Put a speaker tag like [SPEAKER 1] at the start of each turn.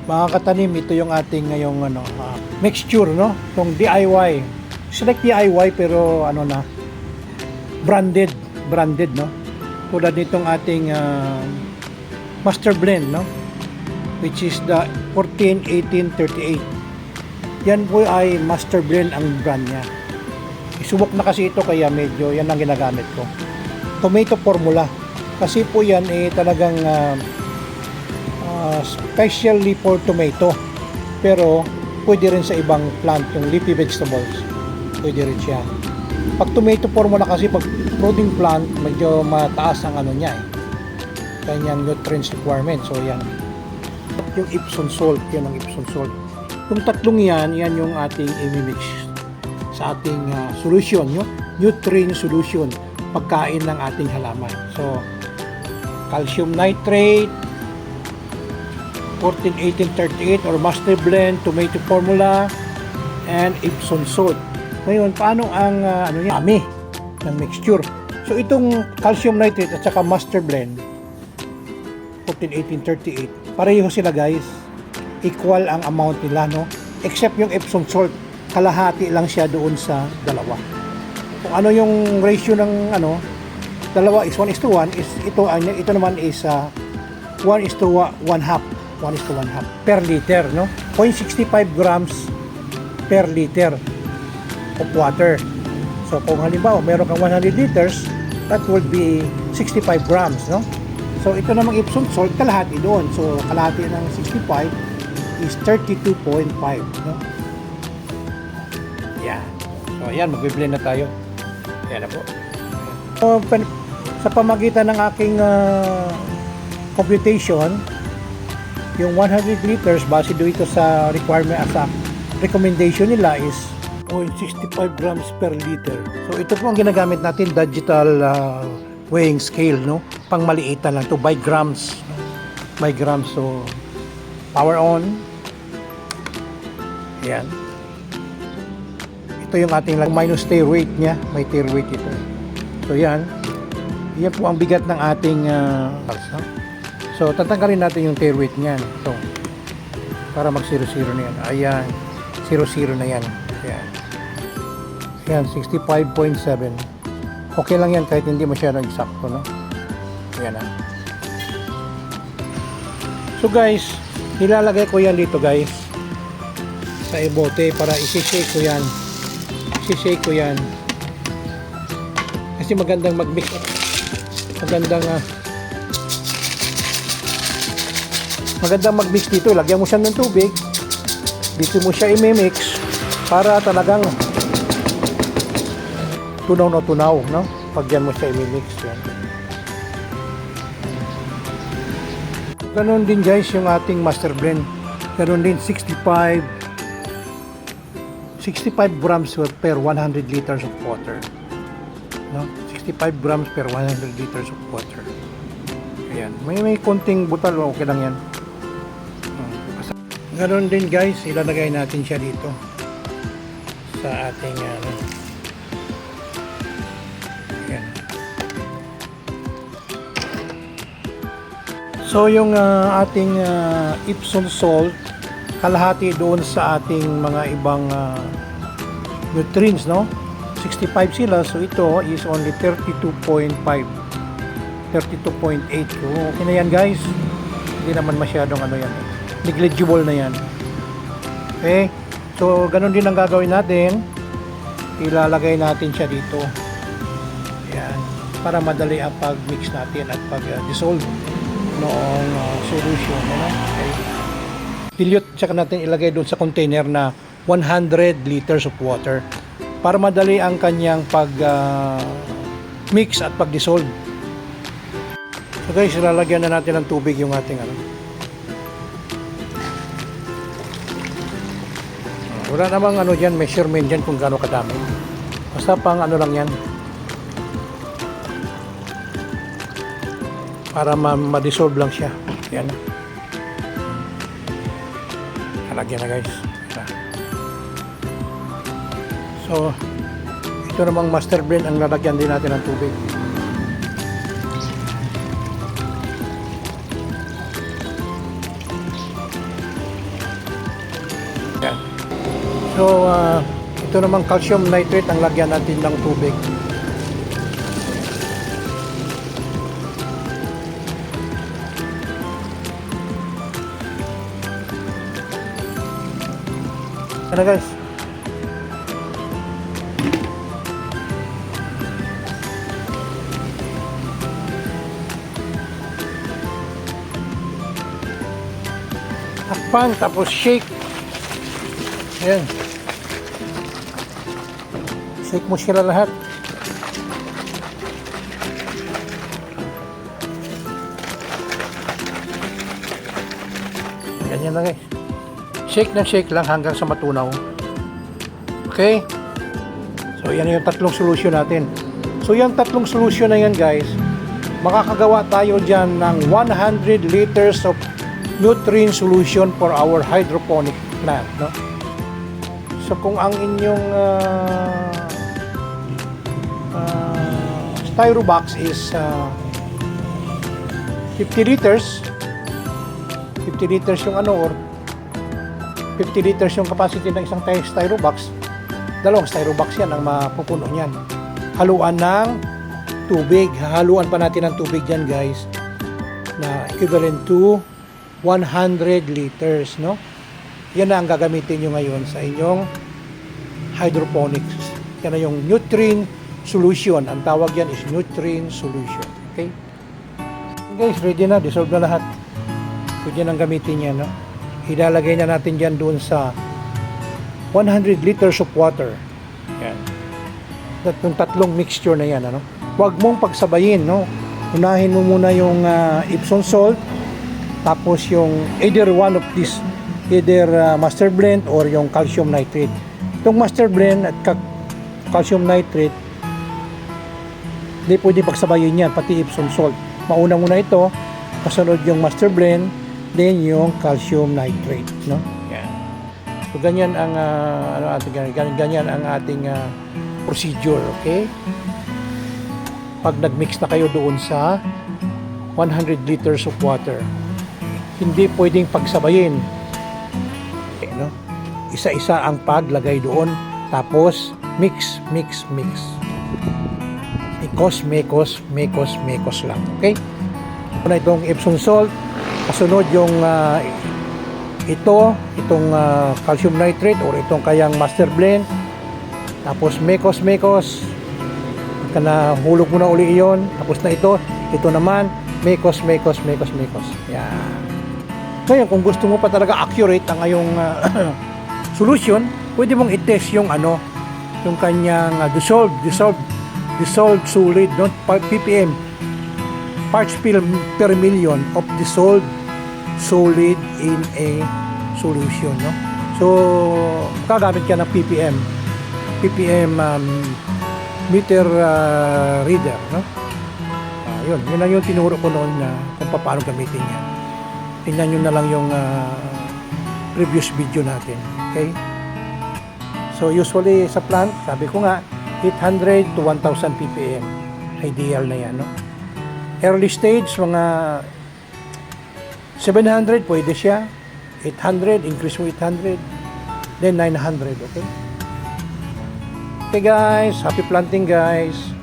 [SPEAKER 1] Mga katanim, ito yung ating ngayong mixture, no? Itong DIY. It's like DIY pero branded, no? Tulad nitong ating master blend, no? Which is the 14-18-38. Yan po ay master blend ang brand niya. Isubok na kasi ito kaya medyo yan ang ginagamit ko. Tomato formula. Kasi po yan talagang specially for tomato, pero pwede rin sa ibang plant, yung leafy vegetables pwede rin siya. Pag tomato formula kasi, pag fruiting plant, medyo mataas ang niya kanyang nutrients requirement. So yan yung Epsom salt, yan ang Epsom salt. Yung tatlong yan yung ating i-mix sa ating solution, yung nutrient solution, pagkain ng ating halaman. So calcium nitrate, 14-18-38 or master blend, tomato formula, and Epsom salt. Ngayon, paano ang dami ng mixture? So itong calcium nitrate at saka master blend 14-18-38, pareho sila guys, equal ang amount nila, no? Except yung Epsom salt, kalahati lang siya doon sa dalawa. Kung ano yung ratio ng dalawa is 1:1, is ito naman is 1:1/2 per liter, no? 0.65 grams per liter of water. So kung halimbawa meron kang 100 liters, that would be 65 grams, no? So ito namang Epsom salt, kalahati doon. So kalahati ng 65 is 32.5, no? Yan. So ayan, magbe-blend na tayo. Ayan na po. So, sa pamagitan ng aking computation, yung 100 liters base dito sa requirement as a recommendation nila is 0.65 grams per liter. So ito po ang ginagamit natin, digital weighing scale, no? Pang maliitan lang to, by grams, no? By grams. So power on. Ayan. Ito yung ating minus tare weight niya, may tare weight ito. So yan po ang bigat ng ating no? So, tatanggalin natin yung tare weight niyan. So, para mag 0-0 na yan. Ayan. 0-0 na yan. Ayan. Ayan, 65.7. Okay lang yan kahit hindi masyadong eksakto, no? Ayan na. So, guys, nilalagay ko yan dito, guys. Sa ibote para isi-shake ko yan. Isi-shake ko yan. Kasi magandang mag-mix. Magandang mag-mix dito. Lagyan mo siya ng tubig. Dito mo siya i-mix para talagang tunaw na tunaw, no? Pag yan mo siya i-mix yan. Ganon din guys yung ating master blend. Ganon din 65 grams per 100 liters of water. No? 65 grams per 100 liters of water. Ayan. May konting butal, okay lang yan. Ganon din guys, ilalagay natin siya dito sa ating yan. So yung ating Epsom salt, kalahati doon sa ating mga ibang nutrients, no? 65 sila, so ito is only 32.5, 32.8. So okay na yan guys, hindi naman masyadong yan, negligible na yan. Okay, so ganun din ang gagawin natin, ilalagay natin siya dito. Yan, para madali ang pag-mix natin at pag-dissolve noong solution. Okay, dilute, tsaka natin ilagay doon sa container na 100 liters of water para madali ang kanyang pag-mix at pag-dissolve. So guys, ilalagyan na natin ng tubig yung ating wala namang dyan, measurement dyan kung gaano kadami. Basta pang lang yan. Para ma-dissolve lang siya. Yan. Halagyan na guys. So, ito namang master blend ang lalagyan din natin ng tubig. So, ito naman calcium nitrate ang lagyan natin ng tubig. Ano guys? Takpan, tapos shake. Ayan. Shake mo sila lahat. Ganyan lang guys. Shake lang hanggang sa matunaw. Okay? So, yan yung tatlong solution natin. So, yung tatlong solution na yan guys, makakagawa tayo dyan ng 100 liters of nutrient solution for our hydroponic plant. No? So, kung ang inyong styro box is 50 liters, 50 liters yung or 50 liters yung capacity ng isang styro box, dalawang styro box yan ang mapupuno niyan. Haluan ng tubig. Haluan pa natin ng tubig dyan guys na equivalent to 100 liters, no? Yan na ang gagamitin nyo ngayon sa inyong hydroponics. Yan na yung nutrient solution. Ang tawag yan is nutrient solution. Okay? Guys, ready na. Dissolve na lahat. Pwede nang gamitin yan, no? Ilalagay na natin dyan doon sa 100 liters of water. Yan. Yung tatlong mixture na yan, ano? Huwag mong pagsabayin, no? Unahin mo muna yung Epsom salt, tapos yung either one of this, either master blend or yung calcium nitrate. Itong master blend at calcium nitrate, hindi pwede pagsabayin yan, pati Epsom salt. Mauna muna ito, kasunod yung master blend, then yung calcium nitrate, no? Yan. So ganyan ang ganyan ang ating procedure, okay? Pag nagmix na kayo doon sa 100 liters of water, hindi pwedeng pagsabayin. Okay, no? Isa-isa ang paglagay doon, tapos mix. Mekos lang, okay? Una itong Epsom salt, kasunod yung itong calcium nitrate or itong kayang master blend, tapos mekos pagka nahulog mo na uli iyon, tapos na ito naman mekos. Yan. Ngayon kung gusto mo pa talaga accurate ang iyong solution, pwede mong i-test yung yung kanyang dissolved solid, no? ppm, parts per million of dissolved solid in a solution, no? So gagamit ka ng ppm meter reader, no? Yun lang yung tinuro ko noon na kung paano gamitin yan. Tingnan nyo na lang yung previous video natin, okay? So usually sa plant, sabi ko nga 800 to 1000 ppm ideal na yan, no? Early stage mga 700 pwede siya, 800 increase mo 800, then 900, okay? Okay guys, happy planting guys.